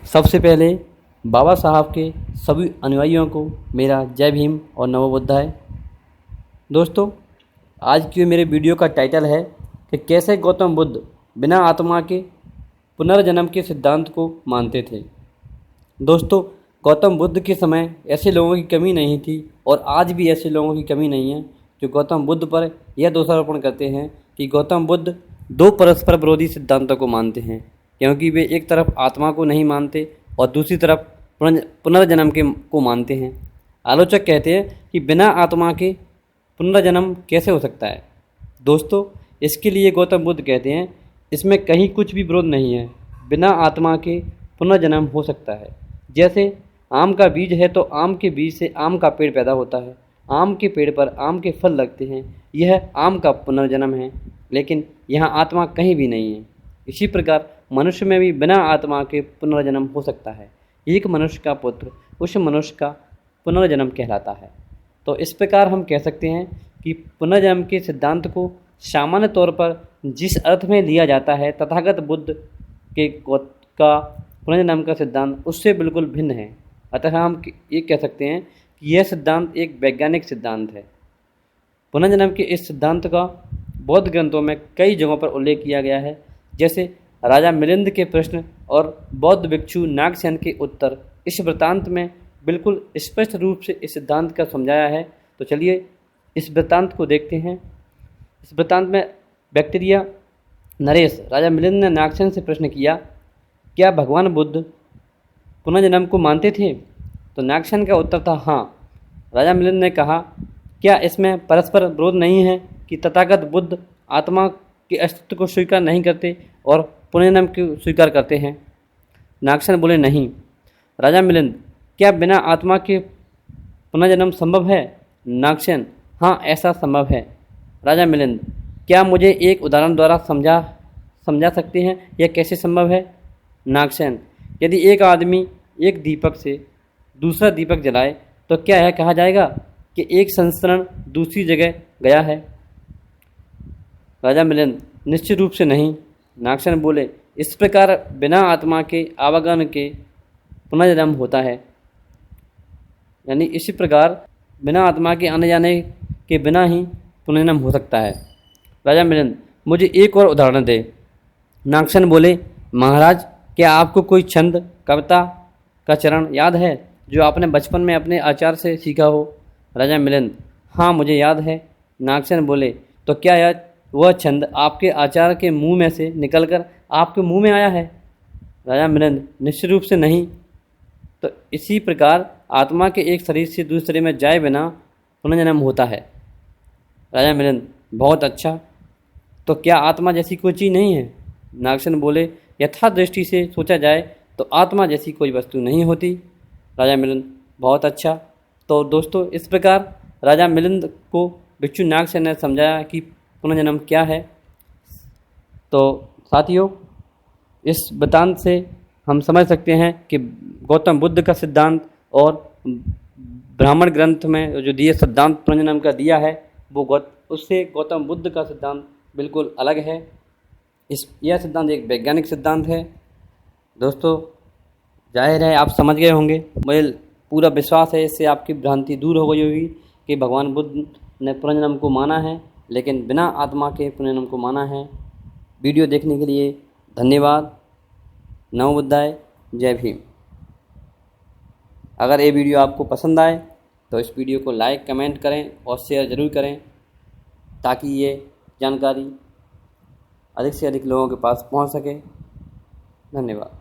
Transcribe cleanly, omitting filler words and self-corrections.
सबसे पहले बाबा साहब के सभी अनुयायियों को मेरा जय भीम और नमो बुद्धाय। दोस्तों, आज की मेरे वीडियो का टाइटल है कि कैसे गौतम बुद्ध बिना आत्मा के पुनर्जन्म के सिद्धांत को मानते थे। दोस्तों, गौतम बुद्ध के समय ऐसे लोगों की कमी नहीं थी और आज भी ऐसे लोगों की कमी नहीं है जो गौतम बुद्ध पर यह दोषारोपण करते हैं कि गौतम बुद्ध दो परस्पर विरोधी सिद्धांतों को मानते हैं, क्योंकि वे एक तरफ आत्मा को नहीं मानते और दूसरी तरफ पुनर्जन्म को मानते हैं। आलोचक कहते हैं कि बिना आत्मा के पुनर्जन्म कैसे हो सकता है। दोस्तों, इसके लिए गौतम बुद्ध कहते हैं इसमें कहीं कुछ भी विरोध नहीं है, बिना आत्मा के पुनर्जन्म हो सकता है। जैसे आम का बीज है तो आम के बीज से आम का पेड़ पैदा होता है, आम के पेड़ पर आम के फल लगते हैं, यह आम का पुनर्जन्म है, लेकिन यहाँ आत्मा कहीं भी नहीं है। इसी प्रकार मनुष्य में भी बिना आत्मा के पुनर्जन्म हो सकता है। एक मनुष्य का पुत्र उस मनुष्य का पुनर्जन्म कहलाता है। तो इस प्रकार हम कह सकते हैं कि पुनर्जन्म के सिद्धांत को सामान्य तौर पर जिस अर्थ में लिया जाता है तथागत बुद्ध का पुनर्जन्म का सिद्धांत उससे बिल्कुल भिन्न है। अतः हम ये कह सकते हैं कि यह सिद्धांत एक वैज्ञानिक सिद्धांत है। पुनर्जन्म के इस सिद्धांत का बौद्ध ग्रंथों में कई जगहों पर उल्लेख किया गया है, जैसे राजा मिलिंद के प्रश्न और बौद्ध भिक्षु नागसेन के उत्तर। इस वृत्तांत में बिल्कुल स्पष्ट रूप से इस सिद्धांत का समझाया है। तो चलिए इस वृत्तांत को देखते हैं। इस वृत्तांत में बैक्टीरिया नरेश राजा मिलिंद ने नागसेन से प्रश्न किया, क्या भगवान बुद्ध पुनर्जन्म को मानते थे? तो नागसेन का उत्तर था हाँ। राजा मिलिंद ने कहा, क्या इसमें परस्पर विरोध नहीं है कि तथागत बुद्ध आत्मा के अस्तित्व को स्वीकार नहीं करते और पुनर्जन्म को स्वीकार करते हैं? नागसेन बोले नहीं। राजा मिलिंद, क्या बिना आत्मा के पुनर्जन्म संभव है? नागसेन, हाँ ऐसा संभव है। राजा मिलिंद, क्या मुझे एक उदाहरण द्वारा समझा सकते हैं यह कैसे संभव है? नागसेन, यदि एक आदमी एक दीपक से दूसरा दीपक जलाए तो क्या यह कहा जाएगा कि एक संस्करण दूसरी जगह गया है? राजा मिलिंद, निश्चित रूप से नहीं। नागसेन बोले, इस प्रकार बिना आत्मा के आवागमन के पुनर्जन्म होता है, यानी इसी प्रकार बिना आत्मा के आने जाने के बिना ही पुनर्जन्म हो सकता है। राजा मिलिंद, मुझे एक और उदाहरण दे। नागसेन बोले, महाराज, क्या आपको कोई छंद कविता का चरण याद है जो आपने बचपन में अपने आचार्य से सीखा हो? राजा मिलिंद, हाँ मुझे याद है। नागसेन बोले, तो क्या वह छंद आपके आचार्य के मुंह में से निकलकर आपके मुंह में आया है? राजा मिलिंद, निश्चित रूप से नहीं। तो इसी प्रकार आत्मा के एक शरीर से दूसरे में जाए बिना पुनर्जन्म होता है। राजा मिलिंद, बहुत अच्छा। तो क्या आत्मा जैसी कोई चीज़ नहीं है? नागसेन बोले, यथा दृष्टि से सोचा जाए तो आत्मा जैसी कोई वस्तु नहीं होती। राजा मिलिंद, बहुत अच्छा। तो दोस्तों, इस प्रकार राजा मिलिंद को भिक्षु नागसेन ने समझाया कि पुनर्जन्म क्या है। तो साथियों, इस वृत्तांत से हम समझ सकते हैं कि गौतम बुद्ध का सिद्धांत और ब्राह्मण ग्रंथ में जो दिए सिद्धांत पुनर्जन्म का दिया है वो उससे गौतम बुद्ध का सिद्धांत बिल्कुल अलग है। यह सिद्धांत एक वैज्ञानिक सिद्धांत है। दोस्तों, जाहिर है आप समझ गए होंगे, मुझे पूरा विश्वास है इससे आपकी भ्रांति दूर हो गई होगी कि भगवान बुद्ध ने पुनर्जन्म को माना है, लेकिन बिना आत्मा के पुनर्जन्म को माना है। वीडियो देखने के लिए धन्यवाद। नमो बुद्धाय, जय भीम। अगर ये वीडियो आपको पसंद आए तो इस वीडियो को लाइक कमेंट करें और शेयर ज़रूर करें, ताकि ये जानकारी अधिक से अधिक लोगों के पास पहुंच सके। धन्यवाद।